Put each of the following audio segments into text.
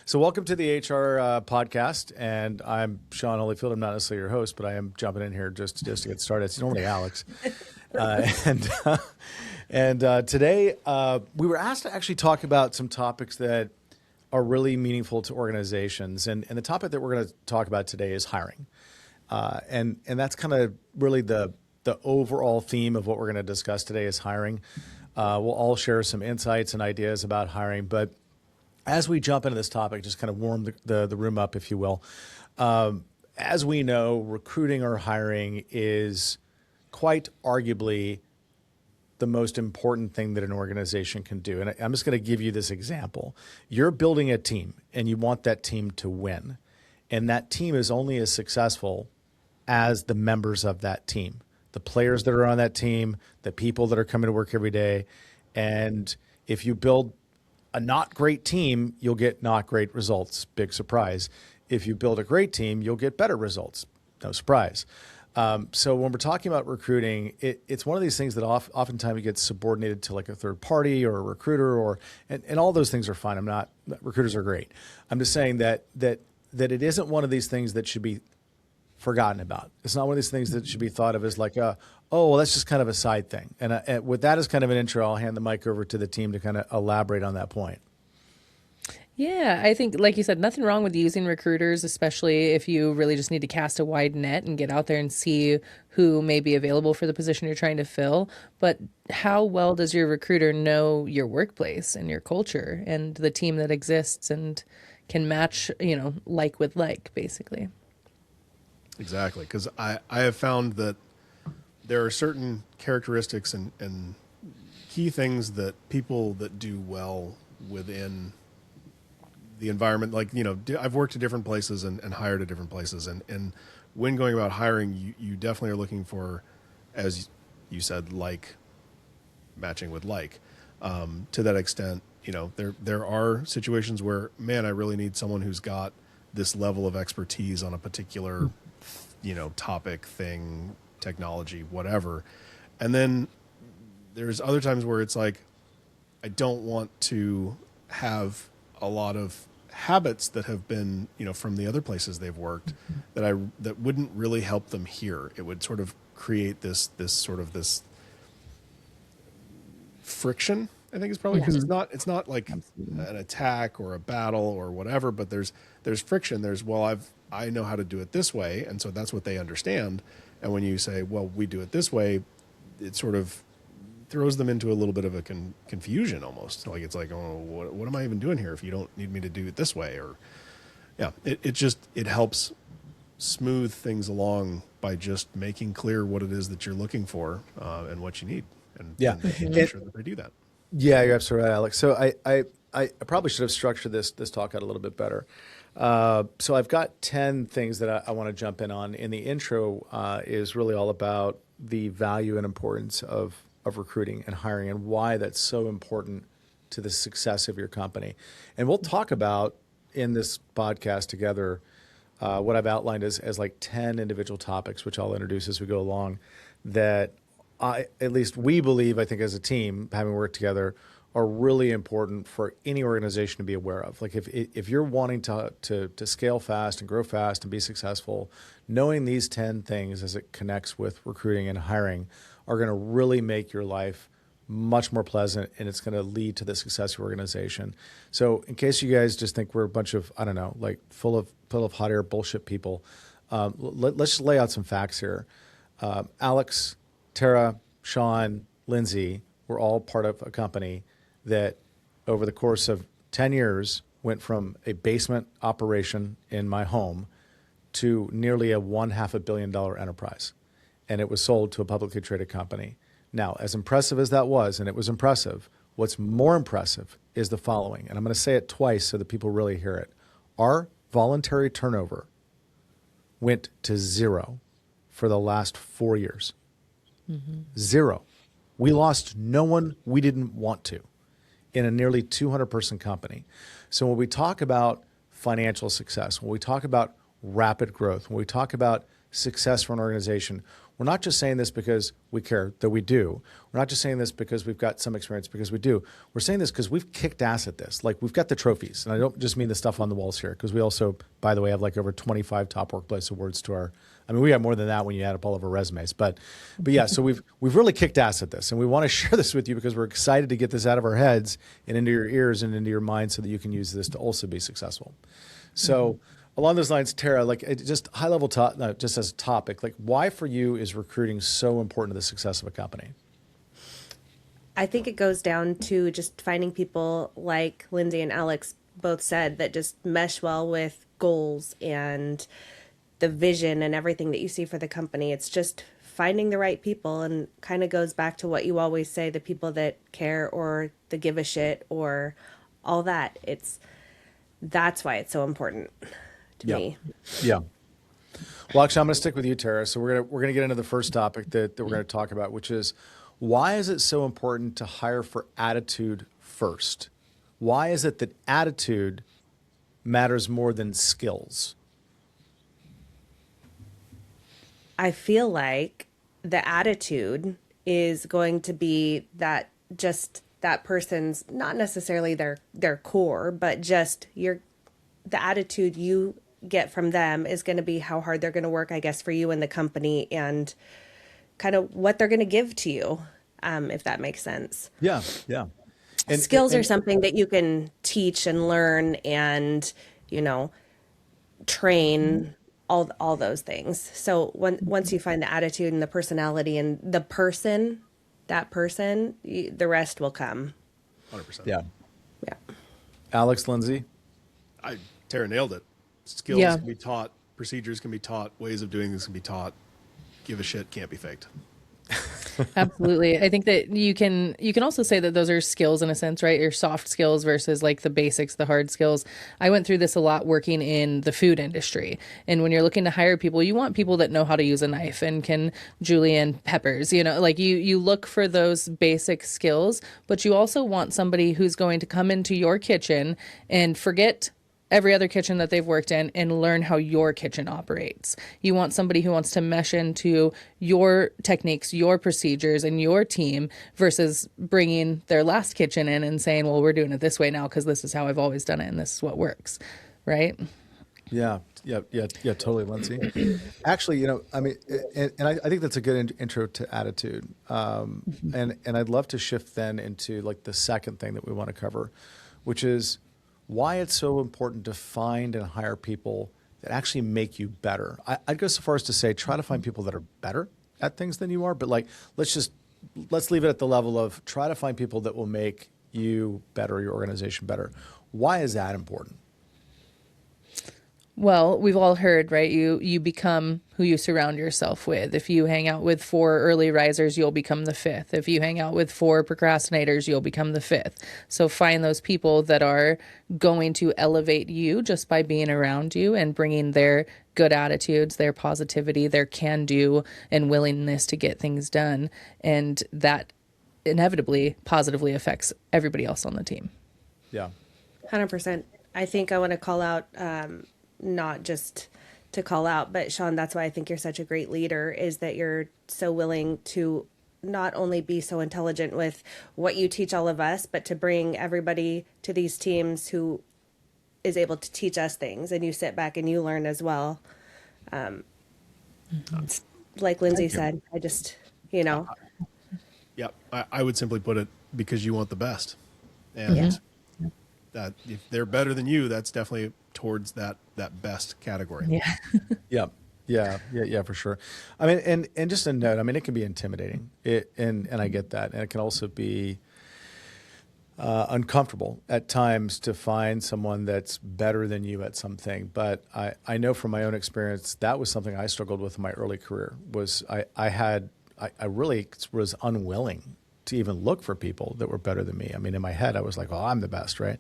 So welcome to the HR podcast, and I'm Sean Holyfield. I'm not necessarily your host, but I am jumping in here just to get started. It's normally Alex, and today we were asked to actually talk about some topics that are really meaningful to organizations, and the topic that we're going to talk about today is hiring, and that's kind of really the overall theme of what we're going to discuss today is hiring. We'll all share some insights and ideas about hiring, but as we jump into this topic, just kind of warm the room up, if you will. As we know, recruiting or hiring is quite arguably the most important thing that an organization can do. And I'm just going to give you this example. You're building a team and you want that team to win. And that team is only as successful as the members of that team, the players that are on that team, the people that are coming to work every day. And if you build a not great team, you'll get not great results. Big surprise. If you build a great team, you'll get better results. No surprise. So when we're talking about recruiting, it's one of these things that oftentimes gets subordinated to like a third party or a recruiter, and all those things are fine. Recruiters are great. I'm just saying that it isn't one of these things that should be forgotten about. It's not one of these things that should be thought of as like, well, that's just kind of a side thing. And with that as kind of an intro, I'll hand the mic over to the team to kind of elaborate on that point. Yeah, I think, like you said, nothing wrong with using recruiters, especially if you really just need to cast a wide net and get out there and see who may be available for the position you're trying to fill. But how well does your recruiter know your workplace and your culture and the team that exists and can match, like with like, basically? Exactly, because I have found that there are certain characteristics and key things that people that do well within the environment, like, I've worked at different places and hired at different places. And when going about hiring, you definitely are looking for, as you said, like matching with like. To that extent, there are situations where, man, I really need someone who's got this level of expertise on a particular topic, thing, technology, whatever. And then there's other times where it's like, I don't want to have a lot of habits that have been, from the other places they've worked that wouldn't really help them here. It would sort of create this friction, I think, is probably because it's not like an attack or a battle or whatever, but there's friction. I know how to do it this way. And so that's what they understand. And when you say, well, we do it this way, it sort of throws them into a little bit of a confusion almost. Like, it's like, oh, what am I even doing here if you don't need me to do it this way? Or, yeah, it helps smooth things along by just making clear what it is that you're looking for and what you need. And make sure that they do that. Yeah, you're absolutely right, Alex. So I probably should have structured this talk out a little bit better. So I've got 10 things that I want to jump in on. In the intro is really all about the value and importance of recruiting and hiring and why that's so important to the success of your company. And we'll talk about in this podcast together what I've outlined as like 10 individual topics, which I'll introduce as we go along, that at least we believe, I think as a team, having worked together, are really important for any organization to be aware of. Like if you're wanting to scale fast and grow fast and be successful, knowing these 10 things as it connects with recruiting and hiring are going to really make your life much more pleasant, and it's going to lead to the success of your organization. So in case you guys just think we're a bunch of, I don't know, like full of hot air bullshit people, let's just lay out some facts here. Alex, Tara, Sean, Lindsay, we're all part of a company that over the course of 10 years went from a basement operation in my home to nearly a $500 million enterprise. And it was sold to a publicly traded company. Now, as impressive as that was, and it was impressive, what's more impressive is the following, and I'm going to say it twice so that people really hear it. Our voluntary turnover went to zero for the last 4 years. Mm-hmm. Zero. We lost no one we didn't want to in a nearly 200-person company. So when we talk about financial success, when we talk about rapid growth, when we talk about success for an organization, we're not just saying this because we care, though we do. We're not just saying this because we've got some experience, because we do. We're saying this because we've kicked ass at this. Like, we've got the trophies. And I don't just mean the stuff on the walls here, because we also, by the way, have like over 25 top workplace awards to our, I mean, we got more than that when you add up all of our resumes. But yeah, so we've really kicked ass at this. And we want to share this with you because we're excited to get this out of our heads and into your ears and into your mind so that you can use this to also be successful. So along those lines, Tara, like, just high level, just as a topic, like, why for you is recruiting so important to the success of a company? I think it goes down to just finding people like Lindsay and Alex both said that just mesh well with goals and the vision and everything that you see for the company. It's just finding the right people, and kind of goes back to what you always say, the people that care or the give a shit or all that. That's why it's so important to me. Yeah. Well, actually, I'm going to stick with you, Tara. So we're gonna get into the first topic that we're going to talk about, which is, why is it so important to hire for attitude first? Why is it that attitude matters more than skills? I feel like the attitude is going to be that, just that person's, not necessarily their core, but just the attitude you get from them is going to be how hard they're going to work, I guess, for you and the company, and kind of what they're going to give to you, if that makes sense. Yeah. And Skills are something that you can teach and learn and, train, all those things. So once you find the attitude and the personality and the person, the rest will come. 100%. Yeah. Yeah. Alex, Lindsay? Tara nailed it. Skills Yeah. can be taught, procedures can be taught, ways of doing this can be taught. Give a shit can't be faked. Absolutely. I think that you can also say that those are skills in a sense, right? Your soft skills versus like the basics, the hard skills. I went through this a lot working in the food industry. And when you're looking to hire people, you want people that know how to use a knife and can julienne peppers, like you look for those basic skills, but you also want somebody who's going to come into your kitchen and forget every other kitchen that they've worked in and learn how your kitchen operates. You want somebody who wants to mesh into your techniques, your procedures, and your team versus bringing their last kitchen in and saying, well, we're doing it this way now because this is how I've always done it and this is what works, right? Yeah, totally, Lindsay. Actually, I mean, and I think that's a good intro to attitude. And I'd love to shift then into like the second thing that we want to cover, which is why it's so important to find and hire people that actually make you better. I'd go so far as to say, try to find people that are better at things than you are, but like, let's leave it at the level of try to find people that will make you better, your organization better. Why is that important? Well, we've all heard, right? You become who you surround yourself with. If you hang out with 4 early risers, you'll become the 5th. If you hang out with 4 procrastinators, you'll become the 5th. So find those people that are going to elevate you just by being around you and bringing their good attitudes, their positivity, their can-do, and willingness to get things done. And that inevitably positively affects everybody else on the team. Yeah. 100%. I think I want to call out, not just to call out, but Sean, that's why I think you're such a great leader, is that you're so willing to not only be so intelligent with what you teach all of us, but to bring everybody to these teams who is able to teach us things, and you sit back and you learn as well. Like Lindsay said, I just, Yeah, I would simply put it, because you want the best. And that if they're better than you, that's definitely towards that best category. Yeah. Yeah, for sure. I mean, and just a note, I mean, it can be intimidating, and I get that. And it can also be uncomfortable at times to find someone that's better than you at something. But I know from my own experience, that was something I struggled with in my early career, was I really was unwilling to even look for people that were better than me. I mean, in my head, I was like, "Oh, I'm the best," right?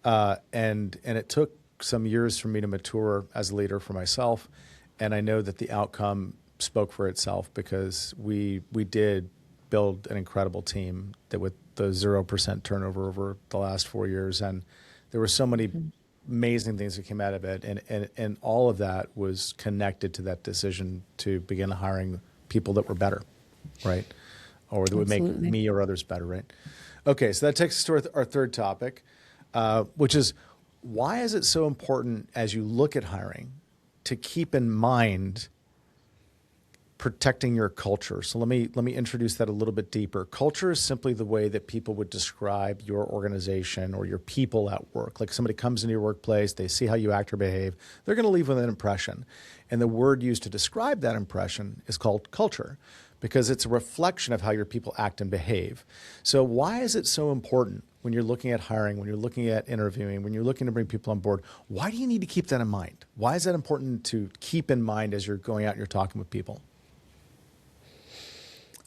And it took some years for me to mature as a leader for myself, and I know that the outcome spoke for itself, because we did build an incredible team that with the 0% turnover over the last 4 years, and there were so many amazing things that came out of it, and all of that was connected to that decision to begin hiring people that were better, right? Or that would make Absolutely. me or others better, right? Okay, so that takes us to our third topic, which is why is it so important as you look at hiring to keep in mind protecting your culture? So let me introduce that a little bit deeper. Culture is simply the way that people would describe your organization or your people at work. Like somebody comes into your workplace, they see how you act or behave, they're going to leave with an impression. And the word used to describe that impression is called culture, because it's a reflection of how your people act and behave. So why is it so important when you're looking at hiring, when you're looking at interviewing, when you're looking to bring people on board? Why do you need to keep that in mind? Why is that important to keep in mind as you're going out and you're talking with people?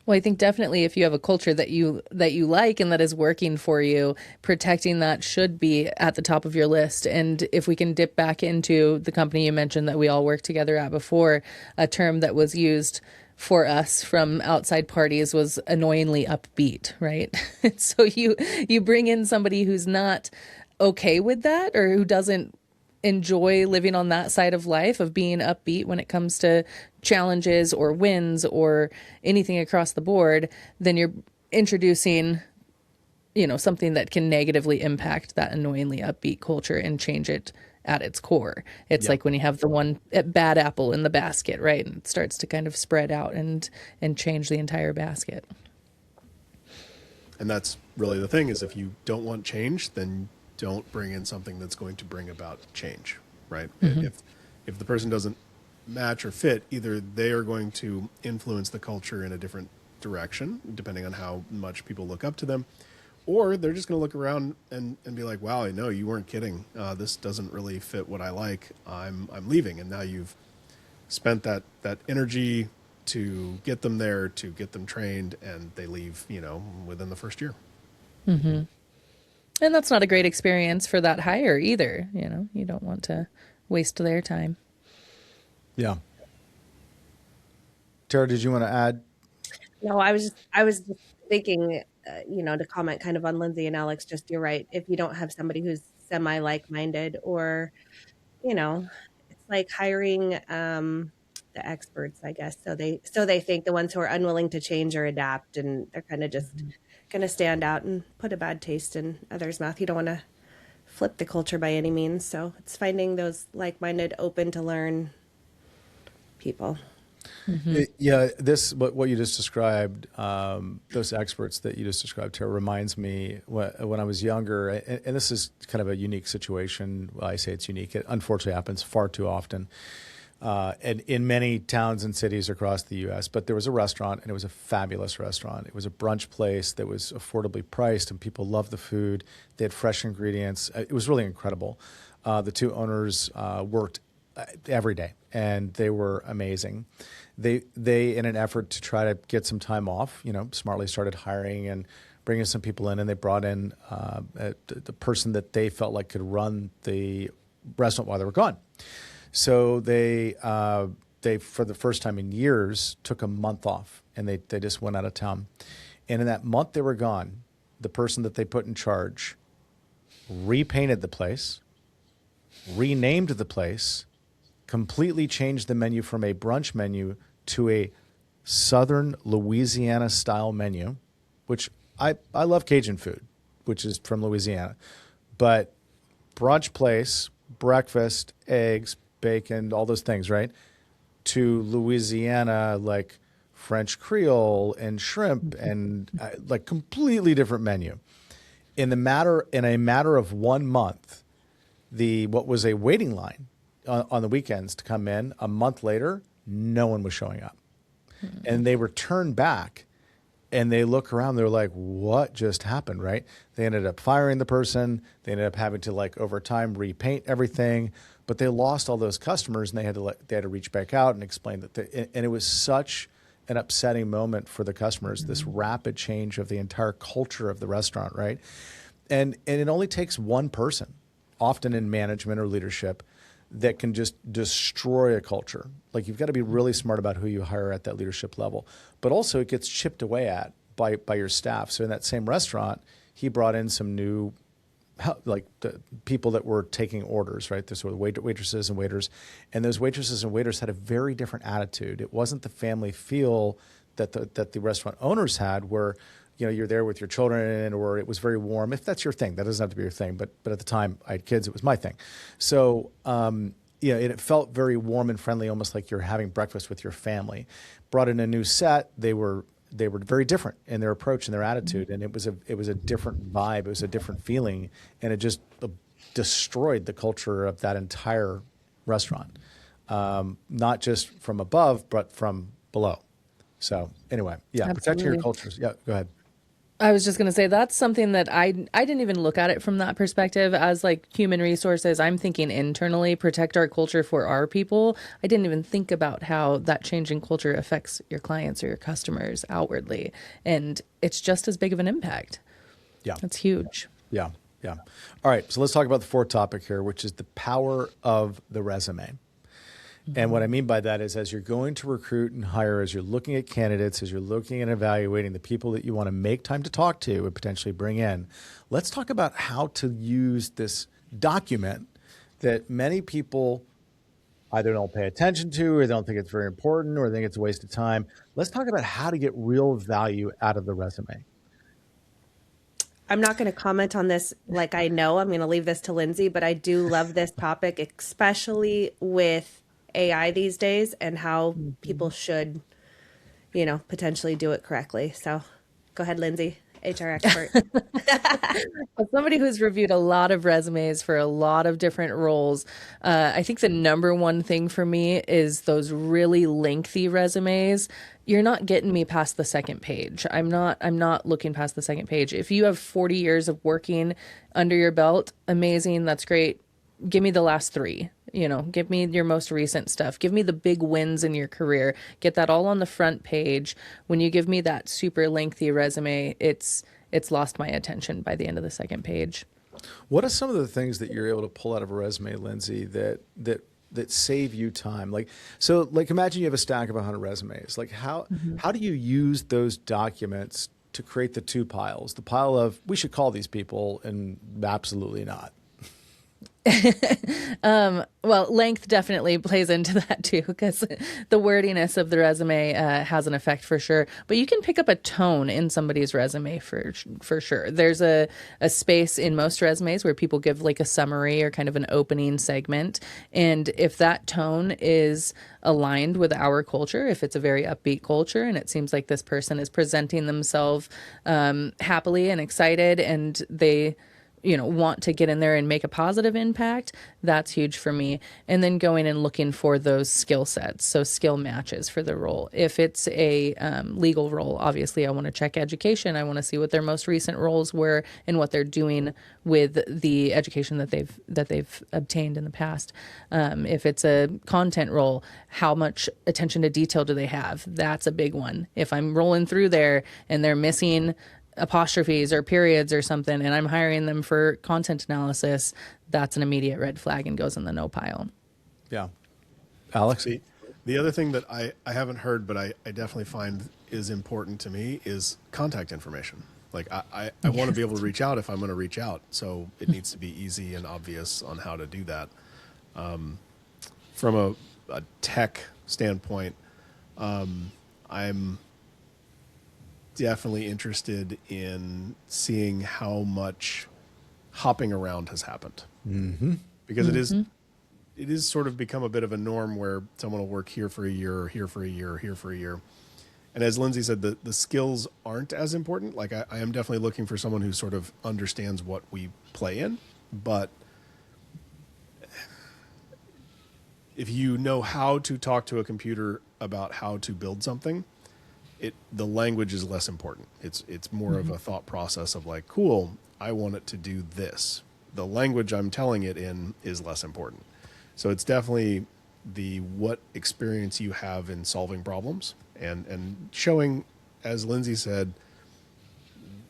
Well, I think definitely if you have a culture that you like and that is working for you, protecting that should be at the top of your list. And if we can dip back into the company you mentioned that we all worked together at before, a term that was used for us from outside parties was annoyingly upbeat, right? So you bring in somebody who's not okay with that or who doesn't enjoy living on that side of life of being upbeat when it comes to challenges or wins or anything across the board, then you're introducing, something that can negatively impact that annoyingly upbeat culture and change it at its core. It's like when you have the one bad apple in the basket, right? And it starts to kind of spread out and change the entire basket. And that's really the thing, is if you don't want change, then don't bring in something that's going to bring about change, right? If the person doesn't match or fit, either they are going to influence the culture in a different direction, depending on how much people look up to them, or they're just going to look around and be like, wow, I know you weren't kidding. This doesn't really fit what I like. I'm leaving. And now you've spent that energy to get them there, to get them trained, and they leave, within the first year. And that's not a great experience for that hire either. You don't want to waste their time. Yeah. Tara, did you want to add? No, I was just thinking, to comment kind of on Lindsay and Alex, just you're right. If you don't have somebody who's semi like-minded or, it's like hiring the experts, I guess. So they think the ones who are unwilling to change or adapt, and they're kind of just going to stand out and put a bad taste in others' mouth. You don't want to flip the culture by any means. So it's finding those like-minded, open to learn people. Yeah, what you just described, those experts that you just described, Tara, reminds me when I was younger, and this is kind of a unique situation. Well, I say it's unique. It unfortunately happens far too often. And in many towns and cities across the U.S., but there was a restaurant, and it was a fabulous restaurant. It was a brunch place that was affordably priced, and people loved the food. They had fresh ingredients. It was really incredible. The two owners worked every day, and they were amazing. They, in an effort to try to get some time off, smartly started hiring and bringing some people in, and they brought in the person that they felt like could run the restaurant while they were gone. So they for the first time in years took a month off, and they just went out of town. And in that month they were gone, the person that they put in charge repainted the place, renamed the place, completely changed the menu from a brunch menu to a Southern Louisiana style menu, which I love Cajun food, which is from Louisiana, but brunch place, breakfast, eggs, bacon, all those things, right? To Louisiana, like French Creole and shrimp and like completely different menu. In a matter of 1 month, what was a waiting line on the weekends to come in, a month later, no one was showing up. And they returned back and they look around, they're like, what just happened, right? They ended up firing the person. They ended up having to over time repaint everything, but they lost all those customers, and they had to reach back out and explain that. And it was such an upsetting moment for the customers, this rapid change of the entire culture of the restaurant, right? And it only takes one person, often in management or leadership, that can just destroy a culture. Like, you've got to be really smart about who you hire at that leadership level. But also it gets chipped away at by your staff. So in that same restaurant, he brought in some new like the people that were taking orders, right? The sort of waitresses and waiters, and those waitresses and waiters had a very different attitude. It wasn't the family feel that the restaurant owners had, where you're there with your children, or it was very warm. If that's your thing, that doesn't have to be your thing. But at the time I had kids, it was my thing. So it felt very warm and friendly, almost like you're having breakfast with your family. Brought in a new set, they were very different in their approach and their attitude, and it was a different vibe. It was a different feeling, and it just destroyed the culture of that entire restaurant, not just from above, but from below. So anyway, yeah, protecting your Absolutely. cultures. Yeah, go ahead. I was just going to say that's something that I didn't even look at it from that perspective as like human resources. I'm thinking internally, protect our culture for our people. I didn't even think about how that changing culture affects your clients or your customers outwardly. And it's just as big of an impact. Yeah. That's huge. Yeah. Yeah. All right. So let's talk about the fourth topic here, which is the power of the resume. And what I mean by that is, as you're going to recruit and hire, as you're looking at candidates, as you're looking and evaluating the people that you want to make time to talk to and potentially bring in, let's talk about how to use this document that many people either don't pay attention to, or they don't think it's very important, or they think it's a waste of time. Let's talk about how to get real value out of the resume. I'm not going to comment on this like I know. I'm going to leave this to Lindsay, but I do love this topic, especially with AI these days and how people should, potentially do it correctly. So go ahead, Lindsay, HR expert. As somebody who's reviewed a lot of resumes for a lot of different roles, I think the number one thing for me is those really lengthy resumes. You're not getting me past the second page. I'm not looking past the second page. If you have 40 years of working under your belt, amazing, that's great. Give me the last 3. Give me your most recent stuff. Give me the big wins in your career. Get that all on the front page. When you give me that super lengthy resume, it's lost my attention by the end of the second page. What are some of the things that you're able to pull out of a resume, Lindsay, that save you time? Like imagine you have a stack of 100 resumes. Like how do you use those documents to create the two piles? The pile of, we should call these people, and absolutely not. Well, length definitely plays into that too, because the wordiness of the resume has an effect for sure. But you can pick up a tone in somebody's resume for sure. There's a space in most resumes where people give like a summary or kind of an opening segment. And if that tone is aligned with our culture, if it's a very upbeat culture and it seems like this person is presenting themselves happily and excited, and they want to get in there and make a positive impact, that's huge for me. And then going and looking for those skill sets, so skill matches for the role. If it's a legal role, obviously I want to check education. I want to see what their most recent roles were and what they're doing with the education that they've obtained in the past. If it's a content role, how much attention to detail do they have? That's a big one. If I'm rolling through there and they're missing apostrophes or periods or something, and I'm hiring them for content analysis, that's an immediate red flag and goes in the no pile. Yeah. Alex? The other thing that I haven't heard, but I definitely find is important to me is contact information. Like I want to be able to reach out if I'm going to reach out. So it needs to be easy and obvious on how to do that. From a tech standpoint, I'm definitely interested in seeing how much hopping around has happened, because it is sort of become a bit of a norm where someone will work here for a year, or here for a year, or here for a year. And as Lindsay said, the skills aren't as important. Like I am definitely looking for someone who sort of understands what we play in, but if you know how to talk to a computer about how to build something, the language is less important. It's more of a thought process of like, cool, I want it to do this. The language I'm telling it in is less important. So it's definitely what experience you have in solving problems and showing, as Lindsay said,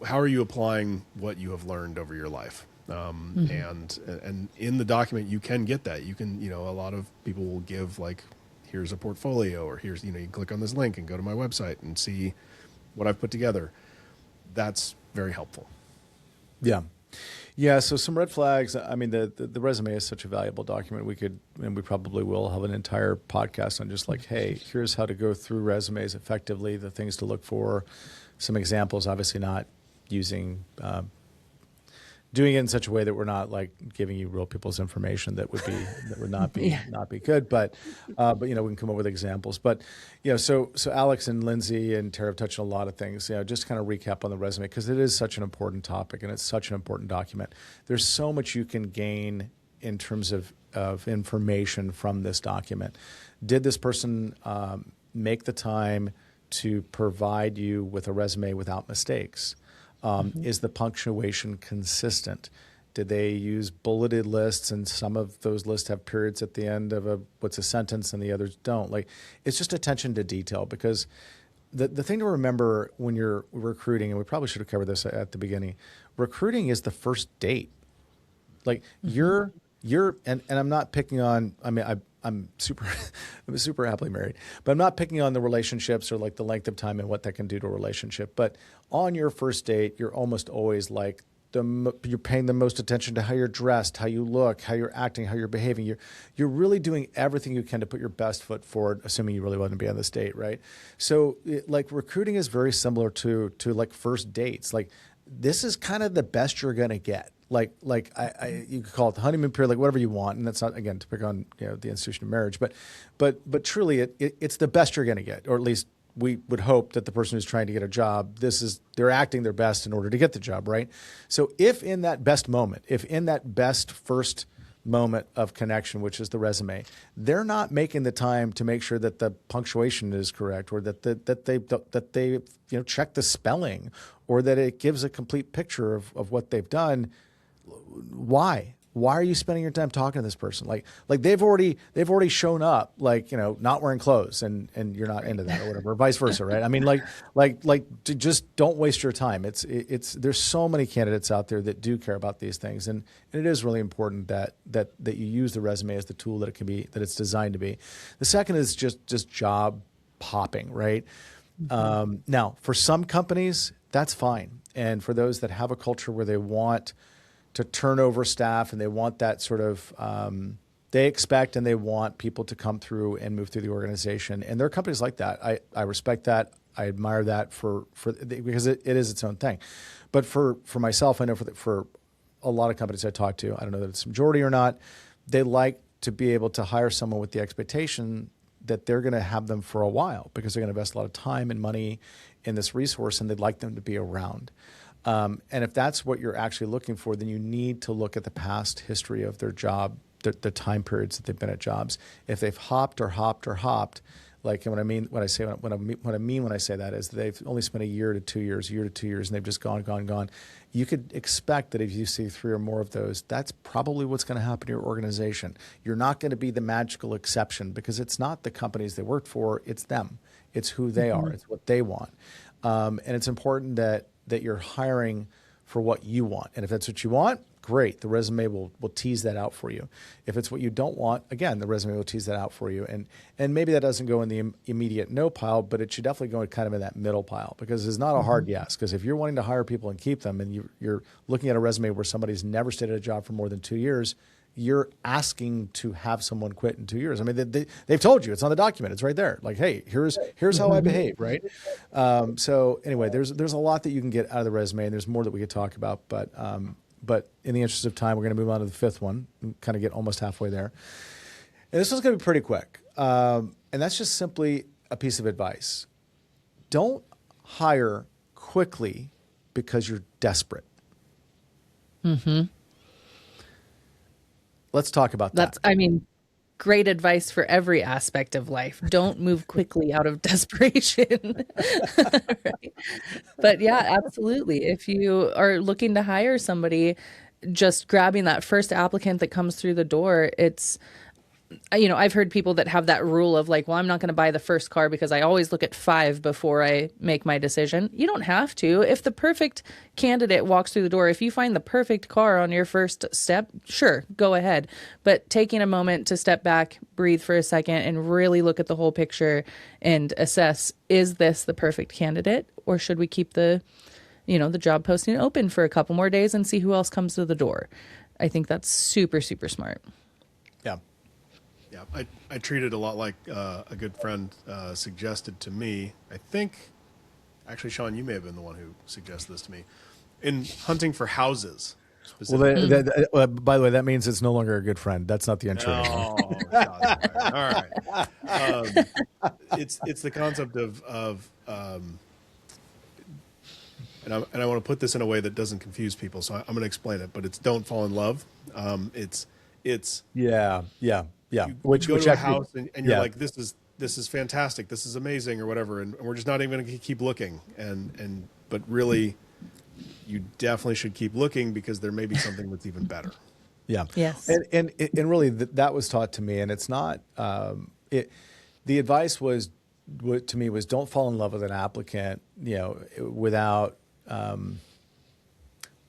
how are you applying what you have learned over your life? And in the document you can get that. You can, a lot of people will give like, here's a portfolio, or here's, you can click on this link and go to my website and see what I've put together. That's very helpful. Yeah. Yeah, so some red flags. I mean, the resume is such a valuable document. We could, and we probably will, have an entire podcast on just like, hey, here's how to go through resumes effectively, the things to look for, some examples. Obviously, not using, doing it in such a way that we're not like giving you real people's information that would not be Yeah. not be good. But we can come up with examples. But so Alex and Lindsay and Tara have touched on a lot of things. Just kind of recap on the resume because it is such an important topic and it's such an important document. There's so much you can gain in terms of information from this document. Did this person make the time to provide you with a resume without mistakes? Is the punctuation consistent? Did they use bulleted lists and some of those lists have periods at the end of what's a sentence and the others don't? Like, it's just attention to detail because the thing to remember when you're recruiting, and we probably should have covered this at the beginning, recruiting is the first date. Like you're and I'm not picking on, I mean, I'm super happily married, but I'm not picking on the relationships or like the length of time and what that can do to a relationship. But on your first date, you're almost always like you're paying the most attention to how you're dressed, how you look, how you're acting, how you're behaving. You're really doing everything you can to put your best foot forward, assuming you really want to be on this date, right? So like recruiting is very similar to like first dates. Like this is kind of the best you're going to get. Like you could call it the honeymoon period, like whatever you want, and that's not again to pick on the institution of marriage, but truly it's the best you're going to get, or at least we would hope that the person who's trying to get a job, they're acting their best in order to get the job, right? So if in that best moment, if in that best first moment of connection, which is the resume, they're not making the time to make sure that the punctuation is correct, or that they check the spelling, or that it gives a complete picture of what they've done. Why are you spending your time talking to this person? Like they've already shown up, like, not wearing clothes and you're not into that or whatever, or vice versa. Right. I mean, just don't waste your time. There's so many candidates out there that do care about these things. And it is really important that you use the resume as the tool that it's designed to be. The second is just job hopping, right? Now for some companies, that's fine. And for those that have a culture where they want to turn over staff and they want that sort of, they expect and they want people to come through and move through the organization. And there are companies like that. I respect that. I admire that because it is its own thing. But for myself, I know for a lot of companies I talk to, I don't know that it's a majority or not, they like to be able to hire someone with the expectation that they're going to have them for a while because they're going to invest a lot of time and money in this resource and they'd like them to be around. And if that's what you're actually looking for, then you need to look at the past history of their job, the time periods that they've been at jobs. If they've hopped, like what I mean when I say that is they've only spent a year to 2 years, and they've just gone. You could expect that if you see 3 or more of those, that's probably what's going to happen to your organization. You're not going to be the magical exception because it's not the companies they work for, it's them. It's who they are. It's what they want. And it's important that you're hiring for what you want. And if that's what you want, great. The resume will tease that out for you. If it's what you don't want, again, the resume will tease that out for you. And maybe that doesn't go in the immediate no pile, but it should definitely go kind of in that middle pile because it's not a hard yes. Because if you're wanting to hire people and keep them and you're looking at a resume where somebody's never stayed at a job for more than 2 years, you're asking to have someone quit in 2 years. I mean, they've told you, it's on the document, it's right there. Like, hey, here's how I behave, right? So anyway, there's a lot that you can get out of the resume, and there's more that we could talk about. But in the interest of time, we're going to move on to the fifth one, and kind of get almost halfway there. And this one's going to be pretty quick, and that's just simply a piece of advice: don't hire quickly because you're desperate. Let's talk about that. Great advice for every aspect of life. Don't move quickly out of desperation. Right? But yeah, absolutely. If you are looking to hire somebody, just grabbing that first applicant that comes through the door, I've heard people that have that rule of like, well, I'm not going to buy the first car because I always look at 5 before I make my decision. You don't have to. If the perfect candidate walks through the door, if you find the perfect car on your first step, sure, go ahead. But taking a moment to step back, breathe for a second, and really look at the whole picture and assess, is this the perfect candidate, or should we keep the the job posting open for a couple more days and see who else comes to the door. I think that's super, super smart. Yeah. Yeah, I treat it a lot like a good friend suggested to me. I think, actually, Sean, you may have been the one who suggested this to me. In hunting for houses, Well, specifically. by the way, that means it's no longer a good friend. That's not the intro. anymore. Oh, shots fired. All right. It's the concept of and I want to put this in a way that doesn't confuse people. So I'm going to explain it, but it's don't fall in love. It's Yeah. you Which go to a actually- house and you're yeah. like, this is fantastic, this is amazing, or whatever, and we're just not even going to keep looking. But really, you definitely should keep looking because there may be something that's even better. Yeah. Yes. And really that was taught to me, and it's not. The advice was to me was don't fall in love with an applicant, without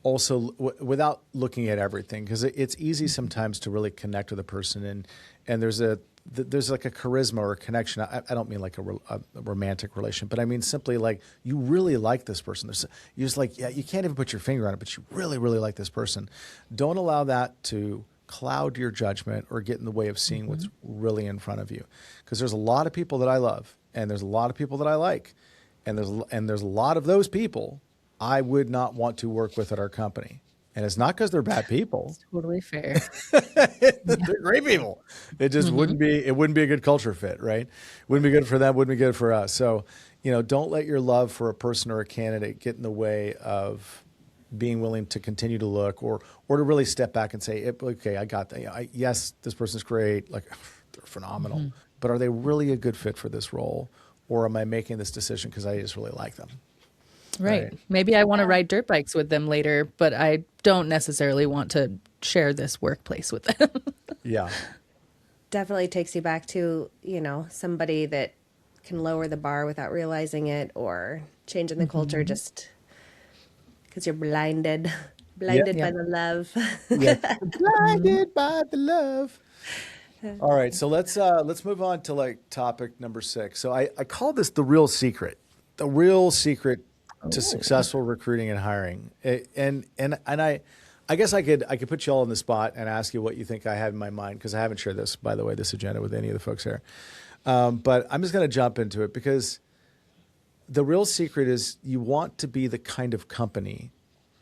also without looking at everything, because it's easy sometimes to really connect with a person, and there's like a charisma or a connection. I don't mean like a romantic relation, but I mean simply like you really like this person. You're just like, yeah, you can't even put your finger on it, but you really, really like this person. Don't allow that to cloud your judgment or get in the way of seeing what's really in front of you. Because there's a lot of people that I love, and there's a lot of people that I like, and there's a lot of those people I would not want to work with at our company. And it's not because they're bad people. Totally fair. They're great people. It just wouldn't be a good culture fit, right? Wouldn't be good for them, wouldn't be good for us. So, don't let your love for a person or a candidate get in the way of being willing to continue to look or to really step back and say, okay, I got that. Yes, this person's great. Like, they're phenomenal. But are they really a good fit for this role? Or am I making this decision because I just really like them? Right. Right. Maybe I want to ride dirt bikes with them later, but I don't necessarily want to share this workplace with them. Yeah. Definitely takes you back to, somebody that can lower the bar without realizing it, or changing the culture just because you're blinded by Yeah. the love. Yeah. Blinded by the love. All right, so let's move on to like topic number 6. So I call this the real secret to successful recruiting and hiring. And I guess I could put you all on the spot and ask you what you think I had in my mind, because I haven't shared this, by the way, this agenda with any of the folks here. But I'm just going to jump into it, because the real secret is you want to be the kind of company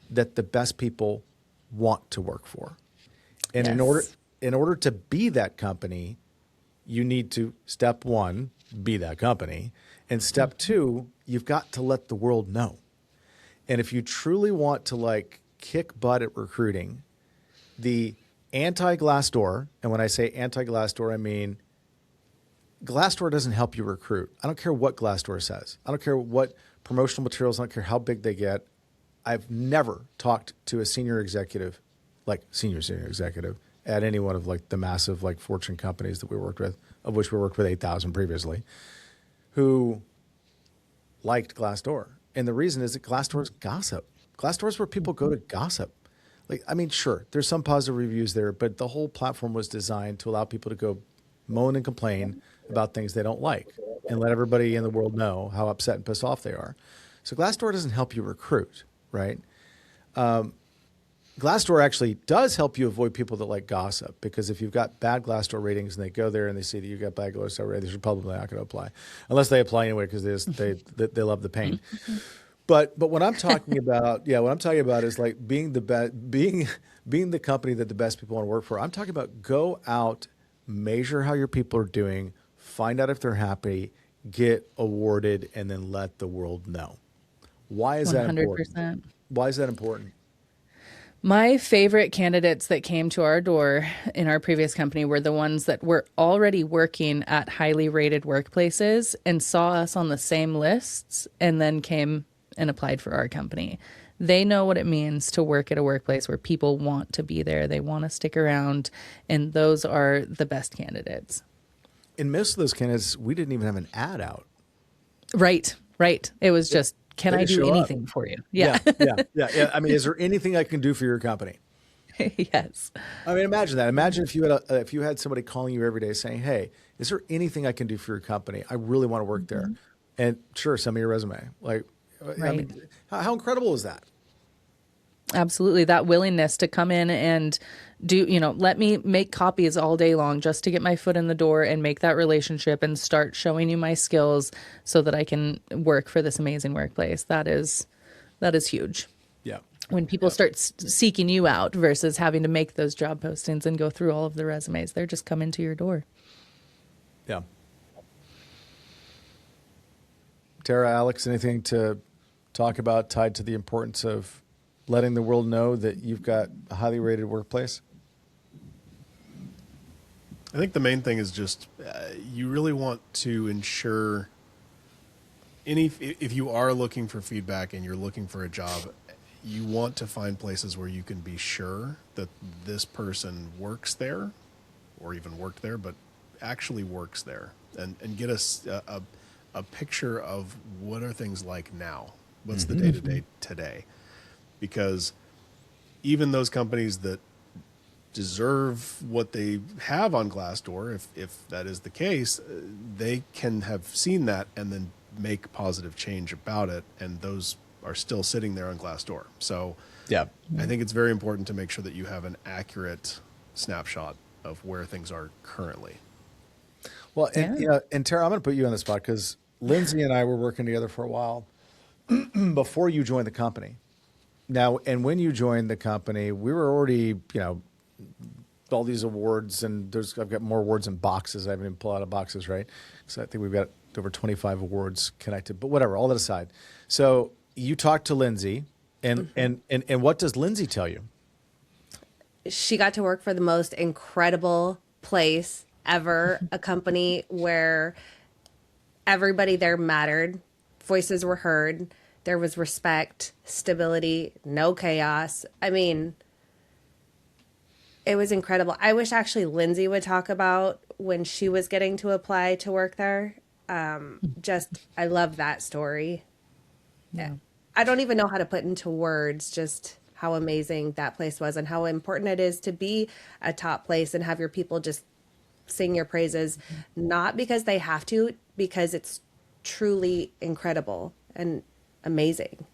that the best people want to work for. And in Yes. order to be that company, you need to, step 1, be that company. And step 2, you've got to let the world know. And if you truly want to like kick butt at recruiting, the anti-Glassdoor, and when I say anti-Glassdoor, I mean Glassdoor doesn't help you recruit. I don't care what Glassdoor says. I don't care what promotional materials, I don't care how big they get. I've never talked to a senior executive, like senior executive, at any one of like the massive like Fortune companies that we worked with, of which we worked with 8,000 previously, who liked Glassdoor. And the reason is that Glassdoor is gossip. Glassdoor is where people go to gossip. Like, I mean, sure, there's some positive reviews there, but the whole platform was designed to allow people to go moan and complain about things they don't like and let everybody in the world know how upset and pissed off they are. So Glassdoor doesn't help you recruit, right? Glassdoor actually does help you avoid people that like gossip, because if you've got bad Glassdoor ratings and they go there and they see that you've got bad Glassdoor ratings, they're probably not going to apply, unless they apply anyway because they love the pain. But what I'm talking about, what I'm talking about is like being the being the company that the best people want to work for. I'm talking about go out, measure how your people are doing, find out if they're happy, get awarded, and then let the world know. Why is that important? 100%. Why is that important? My favorite candidates that came to our door in our previous company were the ones that were already working at highly rated workplaces and saw us on the same lists and then came and applied for our company. They know what it means to work at a workplace where people want to be there. They want to stick around, and those are the best candidates. In most of those candidates, we didn't even have an ad out. Right. It was just, can They I just do show up. anything for you? Yeah. Yeah. I mean, is there anything I can do for your company? Yes. I mean, imagine that. Imagine if you had somebody calling you every day saying, "Hey, is there anything I can do for your company? I really want to work there." And sure, send me your resume. Like, I mean, how incredible is that? Absolutely. That willingness to come in and let me make copies all day long just to get my foot in the door and make that relationship and start showing you my skills so that I can work for this amazing workplace. That is huge. Yeah. When people start seeking you out versus having to make those job postings and go through all of the resumes, they're just coming to your door. Yeah. Tara, Alex, anything to talk about tied to the importance of letting the world know that you've got a highly rated workplace? I think the main thing is just you really want to ensure if you are looking for feedback and you're looking for a job, you want to find places where you can be sure that this person works there or even worked there, but actually works there and get a picture of what are things like now. What's the day-to-day today? Because even those companies that deserve what they have on Glassdoor, if that is the case, they can have seen that and then make positive change about it, and those are still sitting there on Glassdoor. So Yeah. I think it's very important to make sure that you have an accurate snapshot of where things are currently. Well, and, and Tara, I'm going to put you on the spot because Lindsay and I were working together for a while before you joined the company. Now, and when you joined the company, we were already, all these awards, and I've got more awards in boxes. I haven't even pulled out of boxes, right? So I think we've got over 25 awards connected, but whatever, all that aside. So you talked to Lindsay, and what does Lindsay tell you? She got to work for the most incredible place ever, a company where everybody there mattered, voices were heard, there was respect, stability, no chaos. I mean, it was incredible. I wish actually Lindsay would talk about when she was getting to apply to work there. I love that story. Yeah. I don't even know how to put into words just how amazing that place was and how important it is to be a top place and have your people just sing your praises, not because they have to, because it's truly incredible and amazing.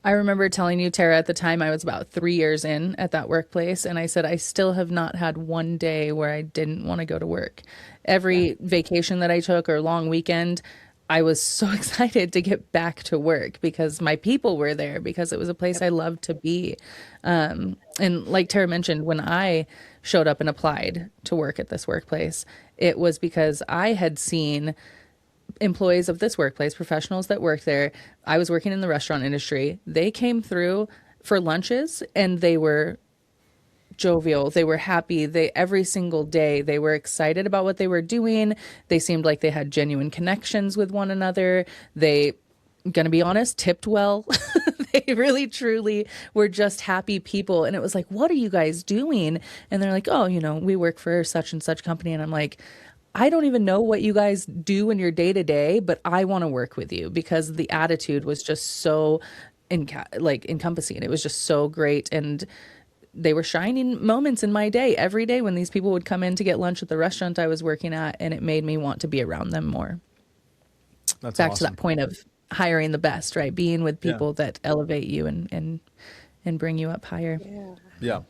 I remember telling you, Tara, at the time I was about 3 years in at that workplace, and I said I still have not had one day where I didn't want to go to work. Every vacation that I took or long weekend, I was so excited to get back to work because my people were there, because it was a place I loved to be. And like Tara mentioned, when I showed up and applied to work at this workplace, it was because I had seen employees of this workplace, professionals that work there. I was working in the restaurant industry. They came through for lunches and they were jovial. They were happy. Every single day, they were excited about what they were doing. They seemed like they had genuine connections with one another. They, gonna be honest, tipped well. They really, truly were just happy people. And it was like, what are you guys doing? And they're like, oh, we work for such and such company. And I'm like, I don't even know what you guys do in your day to day, but I want to work with you because the attitude was just so encompassing. It was just so great. And they were shining moments in my day every day when these people would come in to get lunch at the restaurant I was working at. And it made me want to be around them more. That's back awesome. to that point of hiring the best, right? Being with people that elevate you and bring you up higher. Yeah.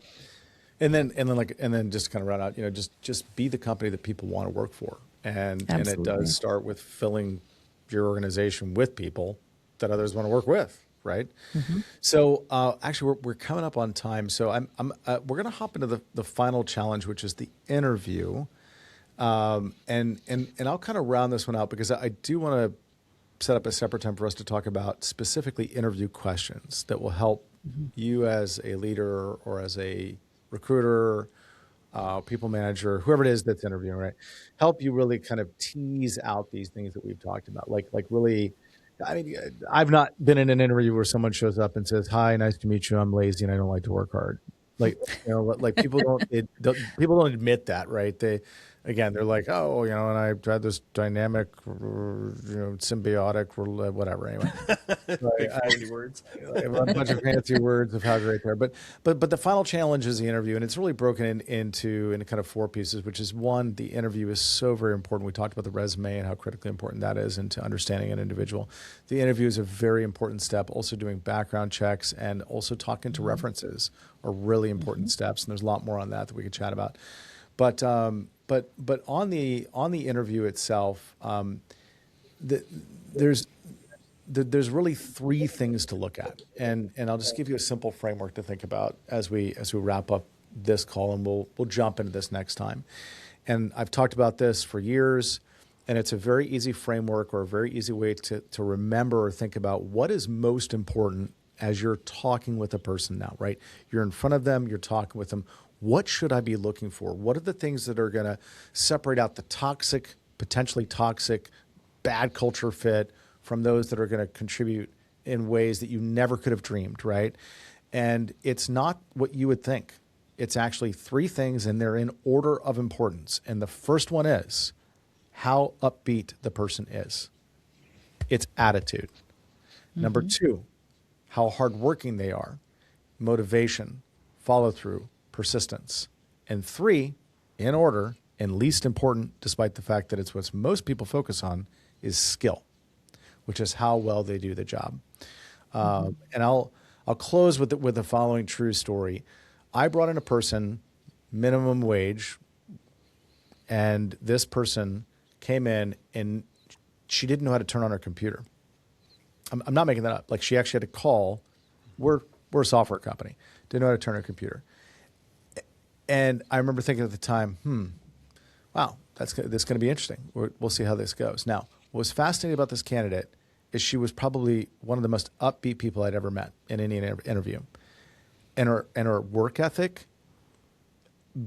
And then just kind of run out, just be the company that people want to work for. And it does start with filling your organization with people that others want to work with, right? Mm-hmm. So actually we're coming up on time. So we're going to hop into the final challenge, which is the interview. And I'll kind of round this one out because I do want to set up a separate time for us to talk about specifically interview questions that will help you as a leader or as a recruiter, people manager, whoever it is that's interviewing, right? Help you really kind of tease out these things that we've talked about. Like really, I mean, I've not been in an interview where someone shows up and says, "Hi, nice to meet you. I'm lazy and I don't like to work hard." Like, like people don't admit that, right? again, they're like, oh, you know, and I tried this dynamic, symbiotic, whatever. Anyway, Big I, fancy words. a bunch of fancy words of how great they are. But the final challenge is the interview, and it's really broken into kind of four pieces. Which is one, the interview is so very important. We talked about the resume and how critically important that is into understanding an individual. The interview is a very important step. Also, doing background checks and also talking to references are really important steps. And there's a lot more on that we could chat about. But on the interview itself, there's really three things to look at, and I'll just give you a simple framework to think about as we wrap up this call, and we'll jump into this next time. And I've talked about this for years, and it's a very easy framework or a very easy way to remember or think about what is most important as you're talking with a person now, right? You're in front of them, you're talking with them. What should I be looking for? What are the things that are going to separate out the toxic, potentially toxic, bad culture fit from those that are going to contribute in ways that you never could have dreamed, right? And it's not what you would think. It's actually three things, and they're in order of importance. And the first one is how upbeat the person is. It's attitude. Number two, how hardworking they are, motivation, follow through, persistence. And three, in order, and least important, despite the fact that it's what most people focus on, is skill, which is how well they do the job. And I'll close with the following true story. I brought in a person, minimum wage, and this person came in and she didn't know how to turn on her computer. I'm not making that up. Like, she actually had to call. We're a software company. Didn't know how to turn her computer. And I remember thinking at the time, wow, this is going to be interesting. We'll see how this goes. Now, what was fascinating about this candidate is she was probably one of the most upbeat people I'd ever met in any interview. And her work ethic,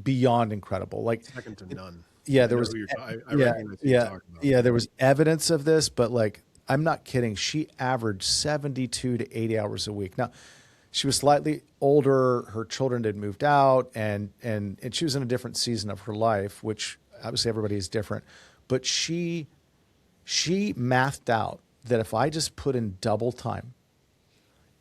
beyond incredible. Like, Second to none. yeah, I there know was, who I yeah, recognize who you're talking about. yeah, there was evidence of this, but like, I'm not kidding. She averaged 72 to 80 hours a week. Now, she was slightly older. Her children had moved out, and she was in a different season of her life, which obviously everybody is different. But she mathed out that if I just put in double time,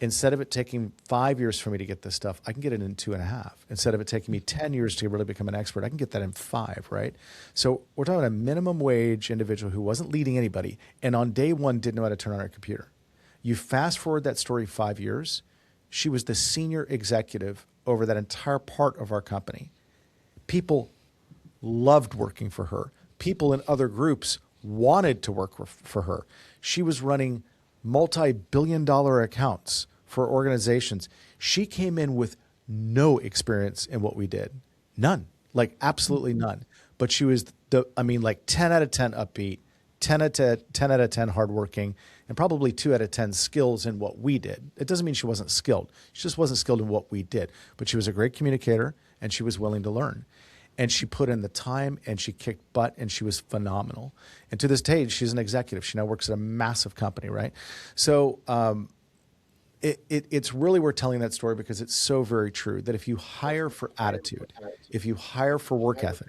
instead of it taking 5 years for me to get this stuff, I can get it in 2.5. Instead of it taking me 10 years to really become an expert, I can get that in 5, right? So we're talking about a minimum wage individual who wasn't leading anybody, and on day one didn't know how to turn on her computer. You fast forward that story 5 years, she was the senior executive over that entire part of our company. People loved working for her. People in other groups wanted to work for her. She was running multi-billion-dollar accounts for organizations. She came in with no experience in what we did. None. Like, absolutely none. But she was 10 out of 10 upbeat, 10 out of 10 hardworking, and probably 2 out of 10 skills in what we did. It doesn't mean she wasn't skilled. She just wasn't skilled in what we did. But she was a great communicator, and she was willing to learn. And she put in the time, and she kicked butt, and she was phenomenal. And to this day, she's an executive. She now works at a massive company, right? So it's really, we're telling that story because it's so very true that if you hire for attitude, if you hire for work ethic,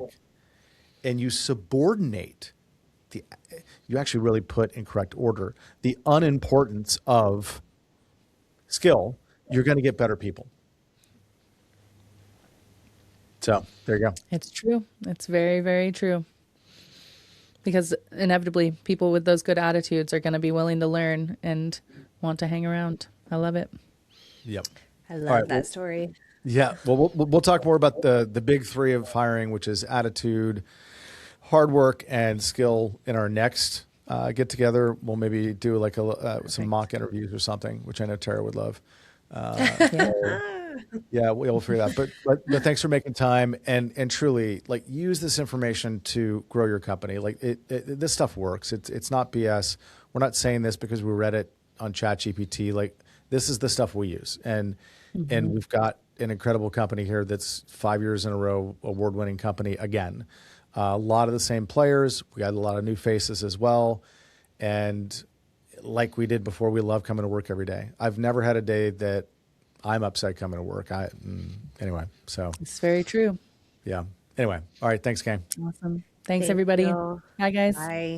and you subordinate you actually really put in correct order the unimportance of skill, you're going to get better people. So there you go. It's true. It's very, very true. Because inevitably, people with those good attitudes are going to be willing to learn and want to hang around. I love it. Yep. I love right, that story. Yeah. Well, we'll talk more about the big three of hiring, which is attitude, hard work, and skill in our next get together. We'll maybe do like some mock interviews or something, which I know Tara would love. Yeah, we'll figure that out. But thanks for making time and truly, like, use this information to grow your company. Like, this stuff works. It's not BS. We're not saying this because we read it on ChatGPT. Like, this is the stuff we use, and we've got an incredible company here that's 5 years in a row award-winning company again. A lot of the same players. We got a lot of new faces as well, and like we did before, we love coming to work every day. I've never had a day that I'm upset coming to work. Anyway, so It's very true. yeah. Anyway, all right. Thanks, gang. Awesome. Thanks, Thank everybody. you. Bye, guys. Bye.